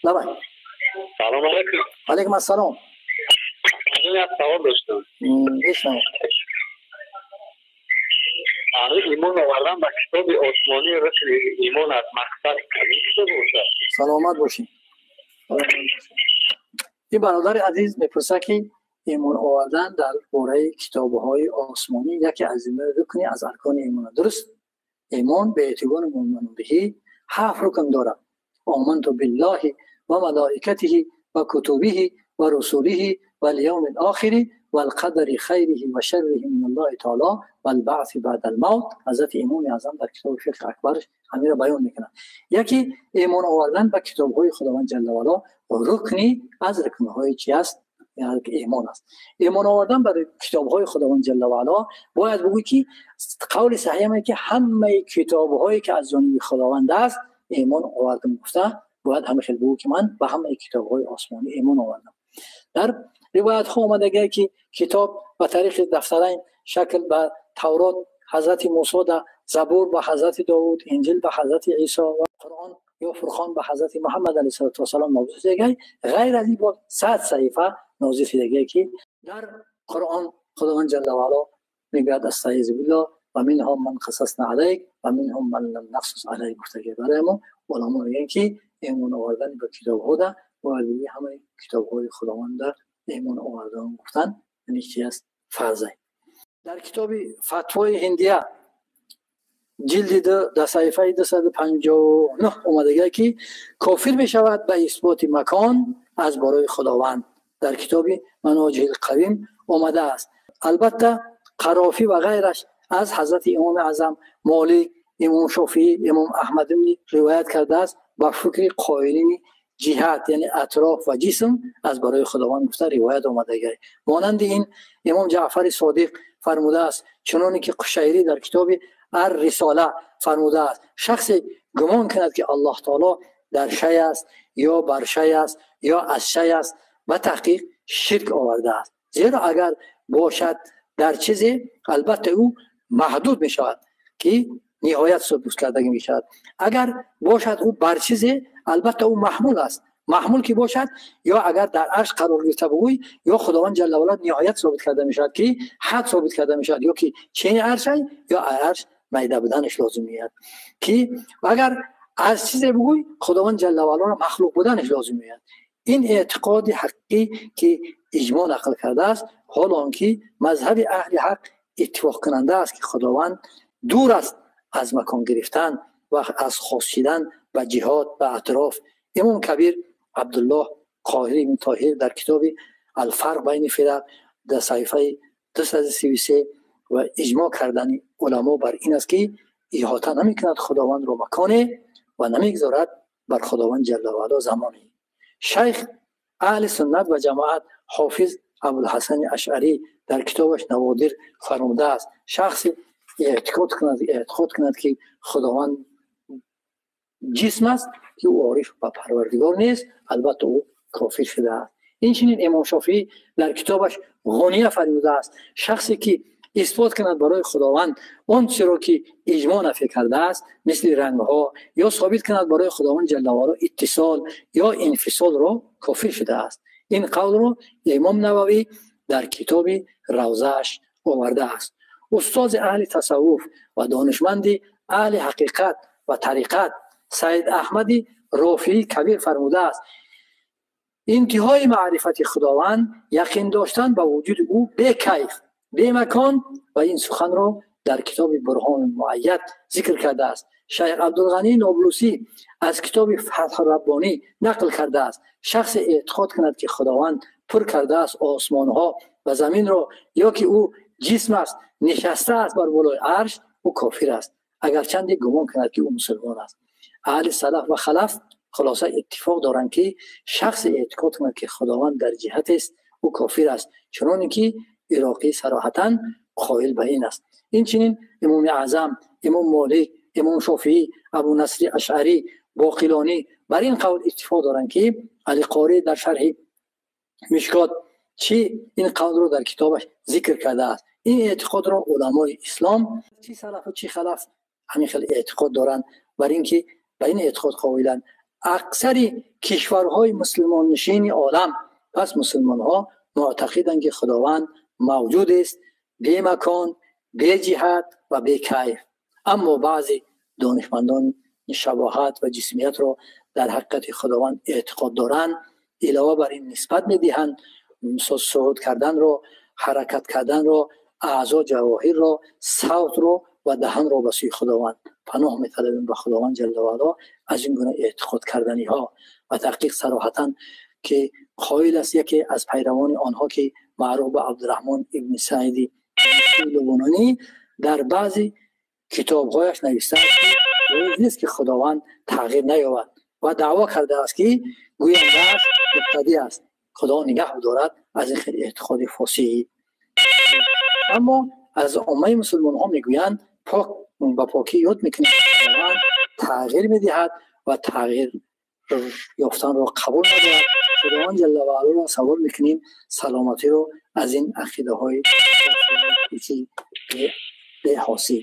لبای سلام علیکم. علیکم السلام. من یک سوال داشتم. بشنو. ایمان آوردن به کتاب آسمانی رسل ایمان از مقصد کتاب باشه. سلامت باشین. این برادر عزیز میپرسه که ایمان آوردن در باره کتاب‌های آسمانی یکی از رکنی از ارکان ایمان درست؟ ایمان به اعتبار مؤمن بهی 7 رکن دارد. آمنت بالله و ملائکته و کتبه و رسوله و الیوم الاخر و القدر خیره و شره من الله تعالی و البعث بعد الموت. حضرت امام اعظم در کتاب فقه اکبر همین را بیان میکنند. یکی ایمان آوردن به کتاب‌های خداوند جل و علا رکنی از رکن‌های چی است؟ یعنی ایمان است. ایمان آوردن بر کتاب‌های خداوند جل و علا باید بگویی که قول صحیح است که همه کتاب‌هایی که از جانب خداوند است ایمان آوردن گفته باید همیشه بگو که من به همه کتاب‌های آسمانی ایمان آوردم. در روایت ها آمده که کتاب به طریق دفترین شکل به تورات حضرت موسی، در زبور به حضرت داوود، انجیل به حضرت عیسی و قرآن یا فرقان به حضرت محمد علیه السلام نازل شده. غیر از این با 100 صحیفه نازل شده که در قرآن خداوند جل و علا میگوید استعیذ بالله و منهم من قصصنا علیک و منهم من لم نقصص علیک. گفته برای ما علما میگن که ایمان آوردن به کتاب‌ها ده باید همه کتاب‌های خداوند ایمان آوردن گفتن یعنی چی است؟ فرضه. در کتاب فتوای هندیه جلد 2 در صفحه 259 اومده که کافر می شود به اثبات مکان از برای خداوند. در کتاب مناهج القویم اومده است. البته قرافی و غیرش از حضرت امام اعظم، مالک، امام شافعی، امام احمد روایت کرده است با فکر قائلین جهت یعنی اطراف و جسم از برای خداوند گفته روایت آمده است. مانند این امام جعفر صادق فرموده است، چنانکه که قشیری در کتاب الرساله فرموده است، شخصی گمان کند که الله تعالی در شی است یا بر شی است یا از شی است و تحقیق شرک آورده است. زیرا اگر باشد در چیزی البته او محدود می شود که نهایت ثبوت کردگی می شود. اگر باشد او بر چیزی البته او محمول است. محمول که باشد یا اگر در عرش قرار گرفته بگوی یا خداوند جل و علا نهایت ثابت کرده می شود که حد ثابت کرده می شود یا که چین عرش یا عرش میده بودنش لازم میاد که اگر از چیزی بگوی خداوند جل و علا مخلوق بودنش لازم میاد. این اعتقاد حقی که اجماع نقل کرده است، حال آنکه مذهب اهل حق اتفاق کننده است که خداوند دور است از مکان گرفتن و از خاصیدن به جهات و اطراف. امام کبیر عبدالله قاهری بن طاهر در کتاب الفرق بین فرق در صفحه 233 و اجماع کردن علما بر این است که احاطه نمی‌کند خداوند را مکانه و نمیگذارد بر خداوند جل و علا زمانی. شیخ اهل سنت و جماعت حافظ ابوالحسن اشعری در کتابش نوادر فرموده است، شخصی اعتقاد کند که خداوند جسم است که او عارف و پروردگار نیست، البته او کافر شده است. این چنین امام شافعی در کتابش غنیه فرموده است، شخصی که اثبات کند برای خداوند آن چرا که اجماع نفی کرده است مثل رنگ ها یا ثابت کند برای خداوند جل و علا اتصال یا انفصال را کافر شده است. این قول را امام نووی در کتاب روضه‌اش آورده است. استاد اهل تصوف و دانشمند اهل حقیقت و طریقت سید احمد رافعی کبیر فرموده است، انتهای معرفت خداوند یقین داشتن به وجود او به کیف به مکان و این سخن را در کتاب برهان معید ذکر کرده است. شیخ عبدالغنی نابلوسی از کتاب فتح ربانی نقل کرده است، شخص اعتقاد کند که خداوند پر کرده است آسمان ها و زمین را یا که او جسم است نشسته است بر بالای عرش، او کافر است، اگرچند گمان کند که او مسلمان است. اهل سلف و خلف خلاصه اتفاق دارند که شخص اعتقاد کند که خداوند در جهت است او کافر است، چنانکه عراقی صراحتاً قائل به این است. این چنین امام اعظم، امام مالک، امام شافعی، ابو نصر اشعری، باقلانی بر این قول اتفاق دارند که علی قاری در شرح مشکات چی این قول رو در کتابش ذکر کرده است. این اعتقاد را علمای اسلام چی سلف و چی خلف همین خیلی اعتقاد دارند بر اینکه به این اعتقاد قائلند اکثر کشورهای مسلمان نشین عالم، پس مسلمان ها معتقدند که خداوند موجود است، بی مکان، بی جهت و بی کیف. اما بعضی دانشمندان شباهت و جسمیت را در حقیقت خداوند اعتقاد دارند، علاوه بر این نسبت میدهند صعود کردن را، حرکت کردن را، اعضا جواهر را، صوت را و دهن را به سوی خداوند پناه می‌طلبیم به خداوند جل و علا از این گونه اعتقاد کردنی ها. و تحقیق صراحتا که قائل است یکی از پیروان آنها که معروف به عبدالرحمن ابن سعیدی لبنانی در بعضی کتاب‌هایش نوشته است که روز نیست که خداوند تغییر نیابد و دعوا کرده است که گوینده‌اش مبتدی است. خدا نگه دارد از این خیلی اعتقاد فاسدی. اما از عامه مسلمان ها میگویند پاک با پاکی یاد میکنند خداوند تغییر میدهد و تغییر یافتن را قبول ندارد. خداوند جل و علا را سوال میکنیم سلامتی رو از این عقیده های بی حاصل.